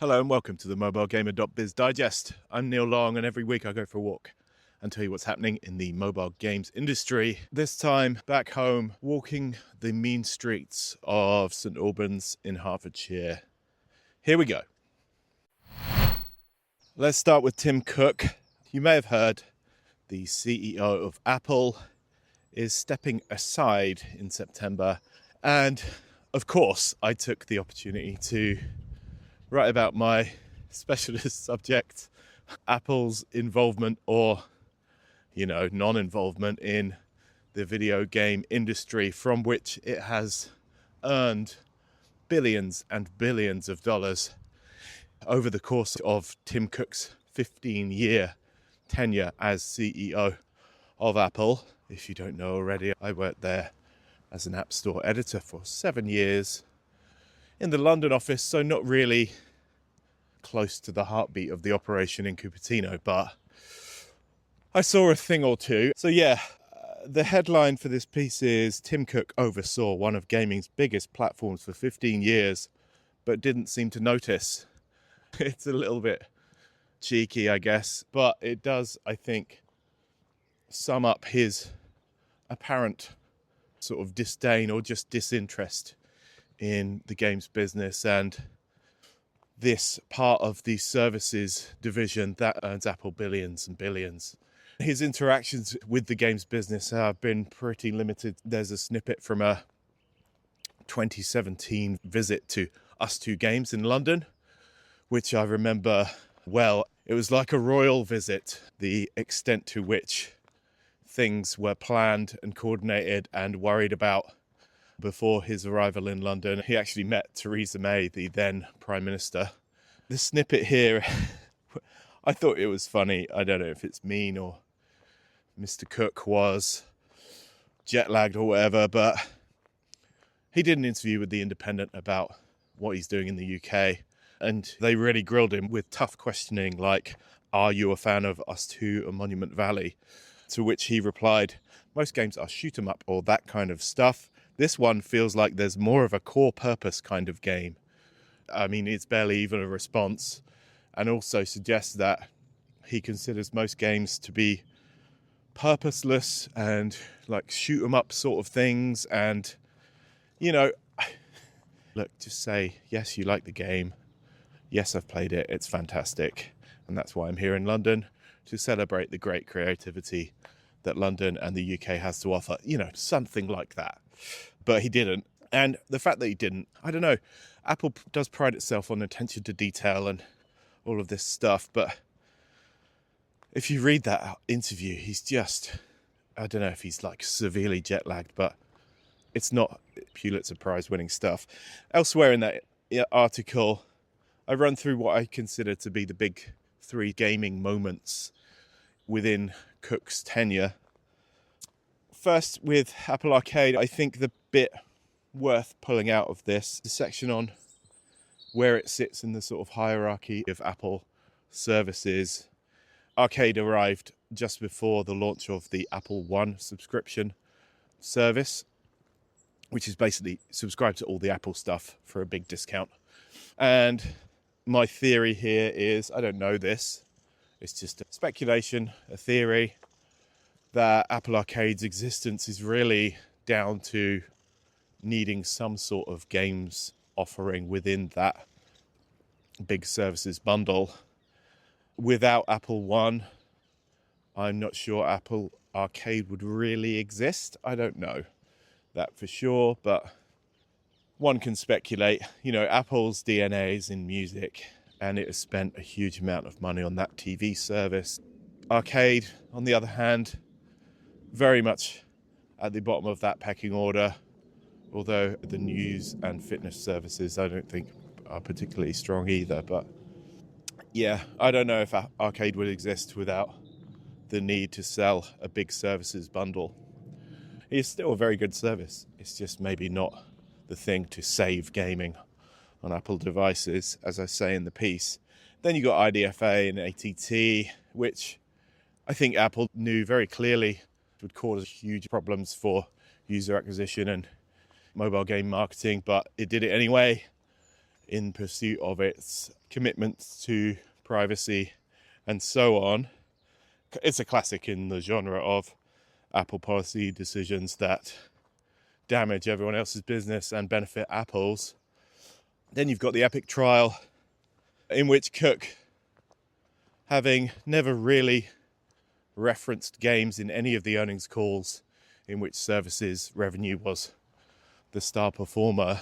Hello and welcome to the mobilegamer.biz digest. I'm Neil Long and every week I go for a walk and tell you what's happening in the mobile games industry. This time back home, walking the mean streets of St Albans in Hertfordshire. Here we go. Let's start with Tim Cook. You may have heard the CEO of Apple is stepping aside in September. And of course, I took the opportunity to write about my specialist subject, Apple's involvement or, non-involvement in the video game industry, from which it has earned billions and billions of dollars over the course of Tim Cook's 15-year tenure as CEO of Apple. If you don't know already, I worked there as an App Store editor for 7 years in the London office, so not really close to the heartbeat of the operation in Cupertino, but I saw a thing or two. So the headline for this piece is Tim Cook oversaw one of gaming's biggest platforms for 15 years, but didn't seem to notice. It's a little bit cheeky, I guess, but it does, I think, sum up his apparent sort of disdain or just disinterest in the games business and this part of the services division that earns Apple billions and billions. His interactions with the games business have been pretty limited. There's a snippet from a 2017 visit to Us2 Games in London, which I remember well. It was like a royal visit, the extent to which things were planned and coordinated and worried about before his arrival in London. He actually met Theresa May, the then Prime Minister. The snippet here, I thought it was funny. I don't know if it's mean or Mr. Cook was jet lagged or whatever, but he did an interview with The Independent about what he's doing in the UK, and they really grilled him with tough questioning like, are you a fan of Us2 or Monument Valley? To which he replied, most games are shoot 'em up or that kind of stuff. This one feels like there's more of a core purpose kind of game. I mean, it's barely even a response, and also suggests that he considers most games to be purposeless and like shoot 'em up sort of things. And, look, just say, yes, you like the game. Yes, I've played it. It's fantastic. And that's why I'm here in London, to celebrate the great creativity that London and the UK has to offer, something like that. But he didn't. And the fact that he didn't, I don't know, Apple does pride itself on attention to detail and all of this stuff. But if you read that interview, he's just, I don't know if he's like severely jet lagged, but it's not Pulitzer Prize winning stuff. Elsewhere in that article, I run through what I consider to be the big 3 gaming moments within Cook's tenure. First, with Apple Arcade, I think the bit worth pulling out of this, the section on where it sits in the sort of hierarchy of Apple services. Arcade arrived just before the launch of the Apple One subscription service, which is basically subscribe to all the Apple stuff for a big discount. And my theory here is, I don't know this, it's just a speculation, a theory, that Apple Arcade's existence is really down to needing some sort of games offering within that big services bundle. Without Apple One, I'm not sure Apple Arcade would really exist. I don't know that for sure, but one can speculate. Apple's DNA is in music, and it has spent a huge amount of money on that TV service. Arcade, on the other hand, very much at the bottom of that pecking order, although the news and fitness services I don't think are particularly strong either. But yeah, I don't know if Arcade would exist without the need to sell a big services bundle. It's still a very good service. It's just maybe not the thing to save gaming on Apple devices, as I say in the piece. Then you got IDFA and ATT, which I think Apple knew very clearly would cause huge problems for user acquisition and mobile game marketing, but it did it anyway. in pursuit of its commitments to privacy and so on. It's a classic in the genre of Apple policy decisions that damage everyone else's business and benefit Apple's. Then you've got the epic trial in which Cook, having never really referenced games in any of the earnings calls in which services revenue was the star performer,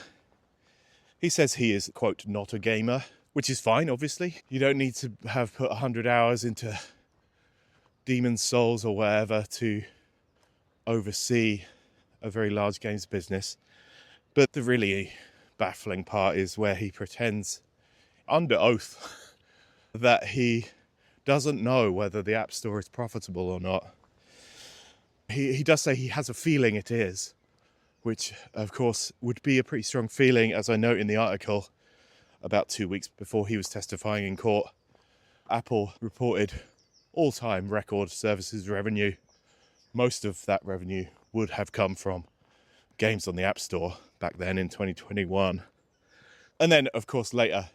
he says he is, quote, not a gamer, which is fine, obviously. You don't need to have put 100 hours into Demon's Souls or whatever to oversee a very large games business. But the really baffling part is where he pretends under oath that he doesn't know whether the App Store is profitable or not. He does say he has a feeling it is, which of course would be a pretty strong feeling, as I note in the article. About 2 weeks before he was testifying in court, Apple reported all-time record services revenue. Most of that revenue would have come from games on the App Store back then in 2021. And then, of course, later,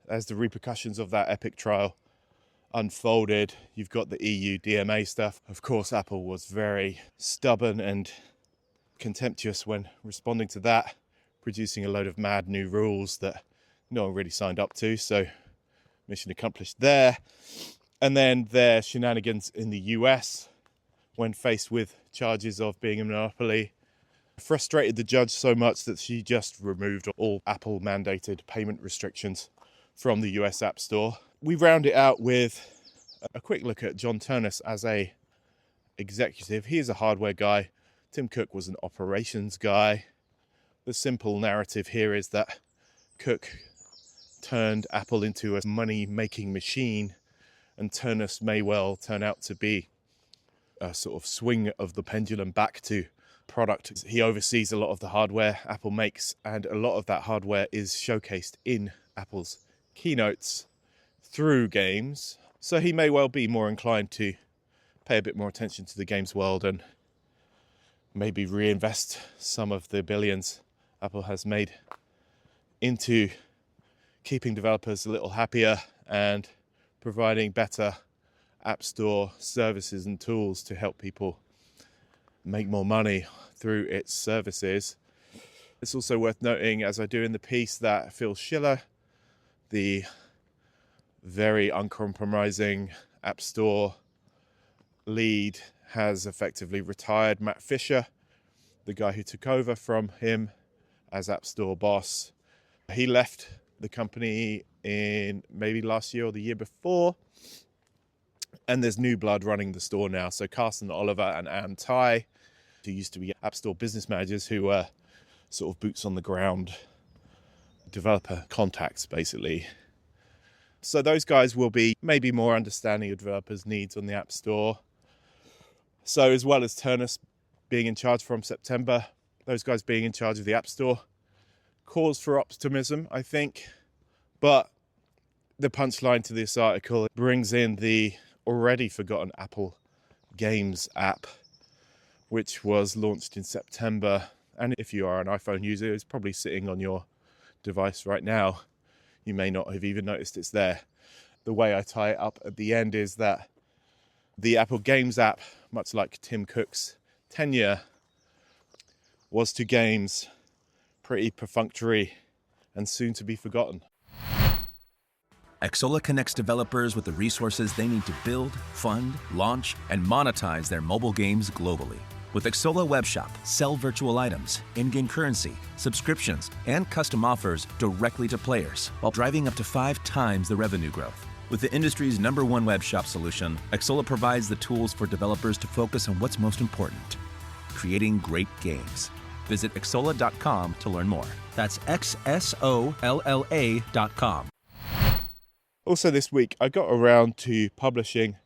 as the repercussions of that epic trial unfolded, you've got the EU DMA stuff. Of course, Apple was very stubborn and contemptuous when responding to that, producing a load of mad new rules that no one really signed up to. So mission accomplished there. And then their shenanigans in the US when faced with charges of being a monopoly frustrated the judge so much that she just removed all Apple mandated payment restrictions from the US App Store. We round it out with a quick look at John Turnus as a executive. He is a hardware guy. Tim Cook was an operations guy. The simple narrative here is that Cook turned Apple into a money-making machine, and Turnus may well turn out to be a sort of swing of the pendulum back to product. He oversees a lot of the hardware Apple makes, and a lot of that hardware is showcased in Apple's keynotes through games. So he may well be more inclined to pay a bit more attention to the games world and maybe reinvest some of the billions Apple has made into keeping developers a little happier and providing better App Store services and tools to help people make more money through its services. It's also worth noting, as I do in the piece, that Phil Schiller, the very uncompromising App Store lead, has effectively retired. Matt Fisher, the guy who took over from him as App Store boss, he left the company in maybe last year or the year before, and there's new blood running the store now. So Carson Oliver and Ann Tai, who used to be App Store business managers, who were sort of boots on the ground developer contacts, basically. So those guys will be maybe more understanding of developers' needs on the App Store. So as well as Turnus being in charge from September, those guys being in charge of the App Store, cause for optimism, I think. But the punchline to this article brings in the already forgotten Apple Games app, which was launched in September. And if you are an iPhone user, it's probably sitting on your device right now. You may not have even noticed it's there. The way I tie it up at the end is that the Apple Games app, much like Tim Cook's tenure, was to games pretty perfunctory and soon to be forgotten. Xsolla connects developers with the resources they need to build, fund, launch, and monetize their mobile games globally. With Xsolla Webshop, sell virtual items, in-game currency, subscriptions, and custom offers directly to players, while driving up to 5 times the revenue growth. With the industry's #1 webshop solution, Xsolla provides the tools for developers to focus on what's most important: creating great games. Visit Xsolla.com to learn more. That's XSOLLA.com. Also this week, I got around to publishing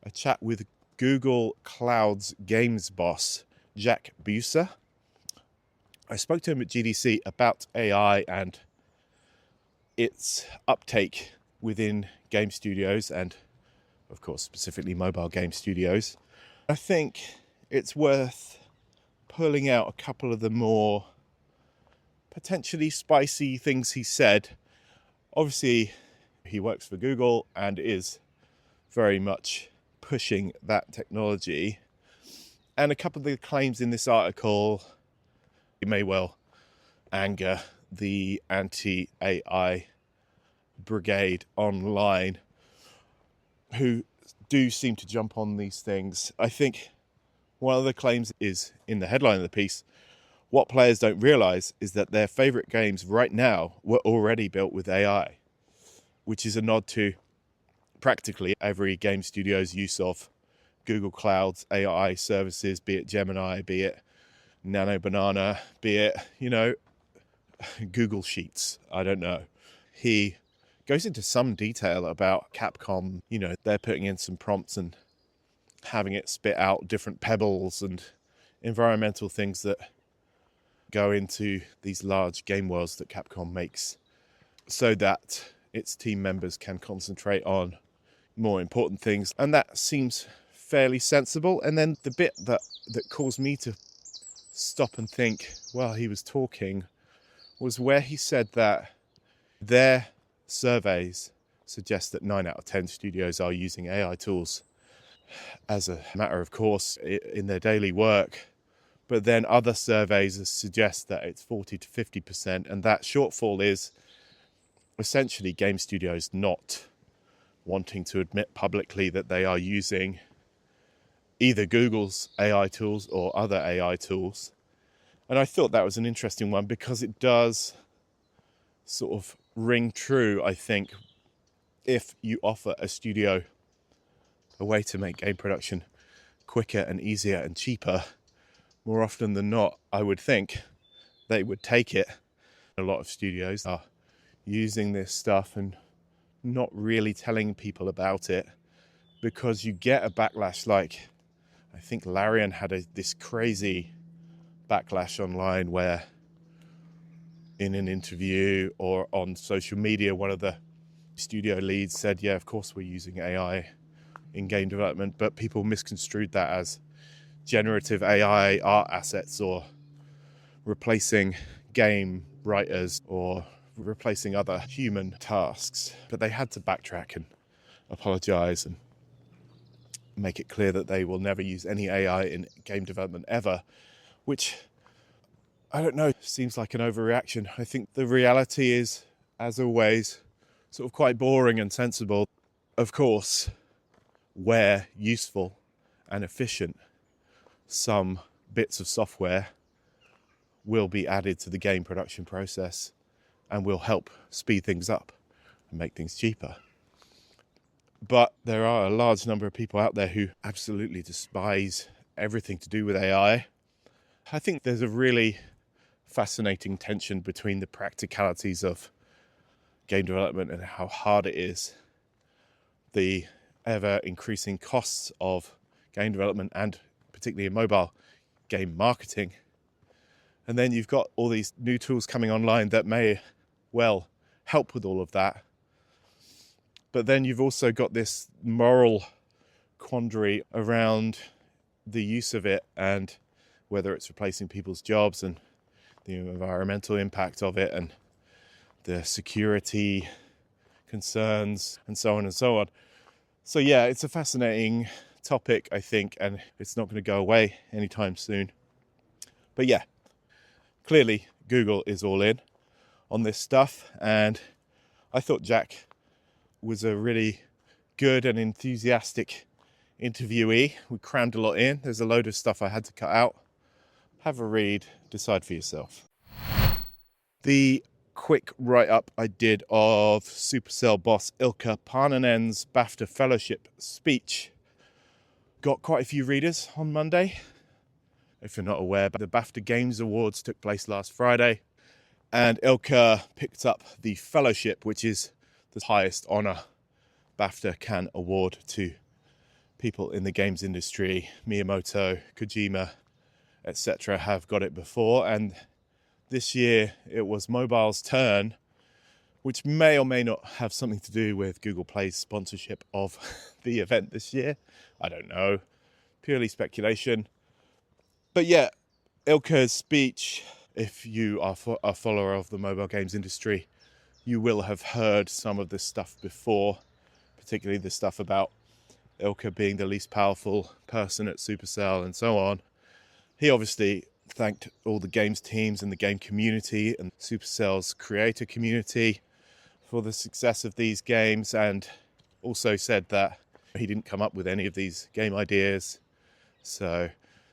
a chat with Google Cloud's games boss, Jack Buser. I spoke to him at GDC about AI and its uptake within game studios and, of course, specifically mobile game studios. I think it's worth pulling out a couple of the more potentially spicy things he said Obviously, he works for Google and is very much pushing that technology. And a couple of the claims in this article may well anger the anti-AI brigade online, who do seem to jump on these things. I think one of the claims is in the headline of the piece: what players don't realize is that their favorite games right now were already built with AI, which is a nod to practically every game studio's use of Google Cloud's AI services, be it Gemini, be it Nano Banana, be it, Google Sheets. I don't know. He goes into some detail about Capcom. They're putting in some prompts and having it spit out different pebbles and environmental things that go into these large game worlds that Capcom makes, so that its team members can concentrate on more important things. And that seems fairly sensible. And then the bit that caused me to stop and think while he was talking was where he said that their surveys suggest that 9 out of 10 studios are using AI tools as a matter of course in their daily work. But then other surveys suggest that it's 40 to 50%. And that shortfall is essentially game studios not wanting to admit publicly that they are using either Google's AI tools or other AI tools. And I thought that was an interesting one because it does sort of ring true, I think, if you offer a studio a way to make game production quicker and easier and cheaper, more often than not, I would think they would take it. A lot of studios are using this stuff and not really telling people about it because you get a backlash. Like, I think Larian had this crazy backlash online where in an interview or on social media, one of the studio leads said, yeah, of course we're using AI in game development, but people misconstrued that as generative AI art assets or replacing game writers or replacing other human tasks. But they had to backtrack and apologize and make it clear that they will never use any AI in game development ever, which, I don't know, seems like an overreaction. I think the reality is, as always, sort of quite boring and sensible. Of course, where useful and efficient, some bits of software will be added to the game production process and will help speed things up and make things cheaper. But there are a large number of people out there who absolutely despise everything to do with AI. I think there's a really fascinating tension between the practicalities of game development and how hard it is, the ever increasing costs of game development and particularly in mobile game marketing. And then you've got all these new tools coming online that may well help with all of that. But then you've also got this moral quandary around the use of it and whether it's replacing people's jobs and the environmental impact of it and the security concerns and so on and so on. So yeah, it's a fascinating topic, I think, and it's not going to go away anytime soon. But yeah, clearly Google is all in on this stuff, and I thought Jack was a really good and enthusiastic interviewee. We crammed a lot in. There's a load of stuff I had to cut out. Have a read, decide for yourself. The quick write-up I did of Supercell boss Ilkka Paananen's BAFTA fellowship speech got quite a few readers on Monday. If you're not aware, the BAFTA Games Awards took place last Friday, and Ilkka picked up the fellowship, which is the highest honour BAFTA can award to people in the games industry. Miyamoto, Kojima, etc. have got it before, and this year it was mobile's turn, which may or may not have something to do with Google Play's sponsorship of the event this year. I don't know, purely speculation. But yeah, Ilkka's speech, if you are a follower of the mobile games industry, you will have heard some of this stuff before, particularly the stuff about Ilkka being the least powerful person at Supercell and so on. He obviously thanked all the games teams and the game community and Supercell's creator community for the success of these games, and also said that he didn't come up with any of these game ideas. So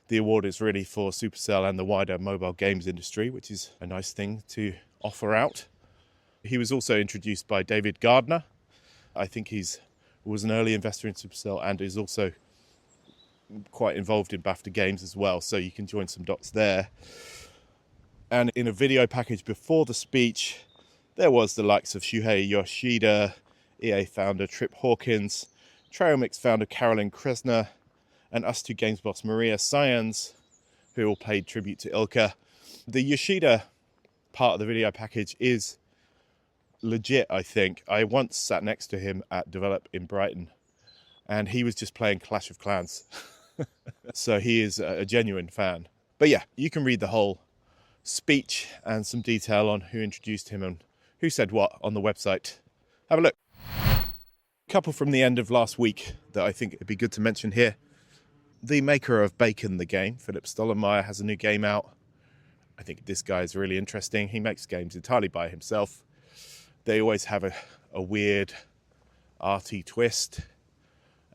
the award is really for Supercell and the wider mobile games industry, which is a nice thing to offer out. He was also introduced by David Gardner. I think was an early investor in Supercell and is also quite involved in BAFTA games as well, so you can join some dots there. And in a video package before the speech, there was the likes of Shuhei Yoshida, EA founder Trip Hawkins, Trailmix founder Carolyn Kresner, and Us2 Games boss Maria Syans, who all paid tribute to Ilkka. The Yoshida part of the video package is legit, I think. I once sat next to him at Develop in Brighton, and he was just playing Clash of Clans. So he is a genuine fan. But yeah, you can read the whole speech and some detail on who introduced him and who said what on the website. Have a look. A couple from the end of last week that I think it'd be good to mention here. The maker of Bacon the game, Philipp Stollenmayer, has a new game out. I think this guy is really interesting. He makes games entirely by himself. They always have a weird, arty twist.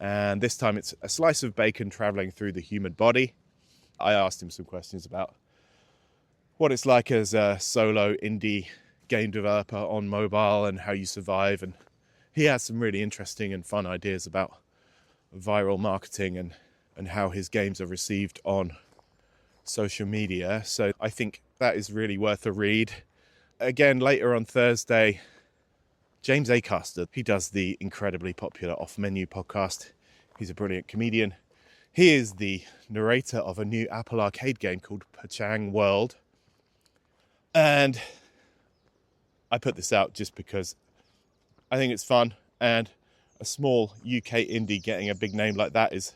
And this time it's a slice of bacon traveling through the human body. I asked him some questions about what it's like as a solo indie game developer on mobile and how you survive. And he has some really interesting and fun ideas about viral marketing and how his games are received on social media. So I think that is really worth a read. Again, later on Thursday, James Acaster, he does the incredibly popular Off Menu podcast. He's a brilliant comedian. He is the narrator of a new Apple Arcade game called Perchang World. And I put this out just because I think it's fun, and a small UK indie getting a big name like that is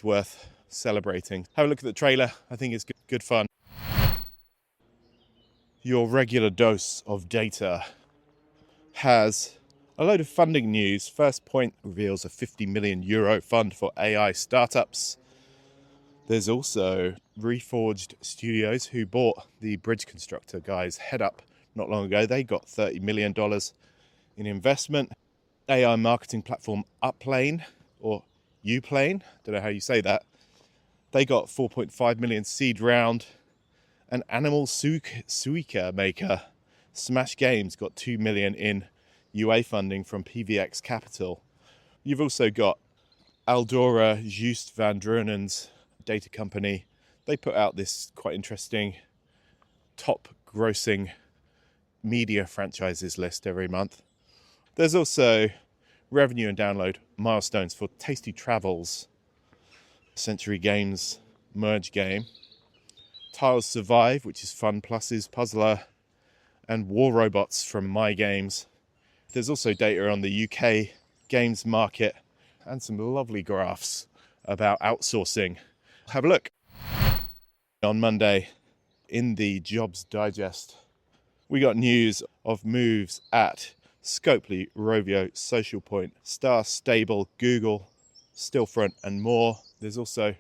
worth celebrating. Have a look at the trailer. I think it's good fun. Your regular dose of data has a load of funding news. First Point reveals a €50 million fund for AI startups. There's also Reforged Studios, who bought the bridge constructor guys Head Up not long ago. They got $30 million in investment. AI marketing platform Uplane, or Uplane, don't know how you say that. They got 4.5 million seed round. And Animal Suika maker Smash Games got 2 million in UA funding from PVX Capital. You've also got Aldora Joost van Drunen's data company. They put out this quite interesting top grossing media franchises list every month. There's also revenue and download milestones for Tasty Travels, Century Games merge game, Tiles Survive, which is Fun Plus's puzzler, and War Robots from My Games. There's also data on the UK games market and some lovely graphs about outsourcing. Have a look. On Monday, in the Jobs Digest, we got news of moves at Scopely, Rovio, Social Point, Star Stable, Google, Stillfront, and more. There's also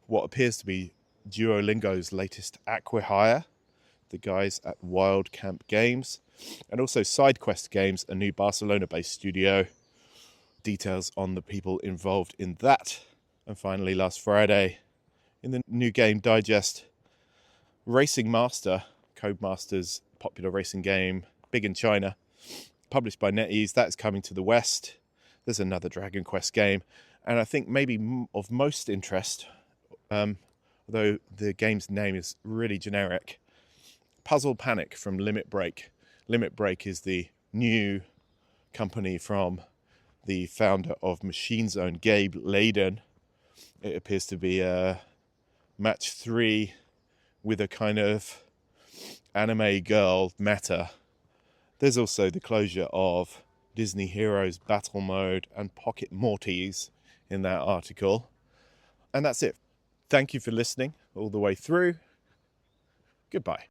what appears to be Duolingo's latest acqui-hire, the guys at Wild Camp Games, and also SideQuest Games, a new Barcelona-based studio. Details on the people involved in that. And finally, last Friday, in the New Game Digest, Racing Master, Codemasters' popular racing game, big in China, published by NetEase, that's coming to the West. There's another Dragon Quest game, and I think maybe of most interest, although the game's name is really generic, Puzzle Panic from Limit Break. Limit Break is the new company from the founder of Machine Zone, Gabe Layden. It appears to be a match 3 with a kind of anime girl meta. There's also the closure of Disney Heroes Battle Mode and Pocket Mortys in that article. And that's it. Thank you for listening all the way through. Goodbye.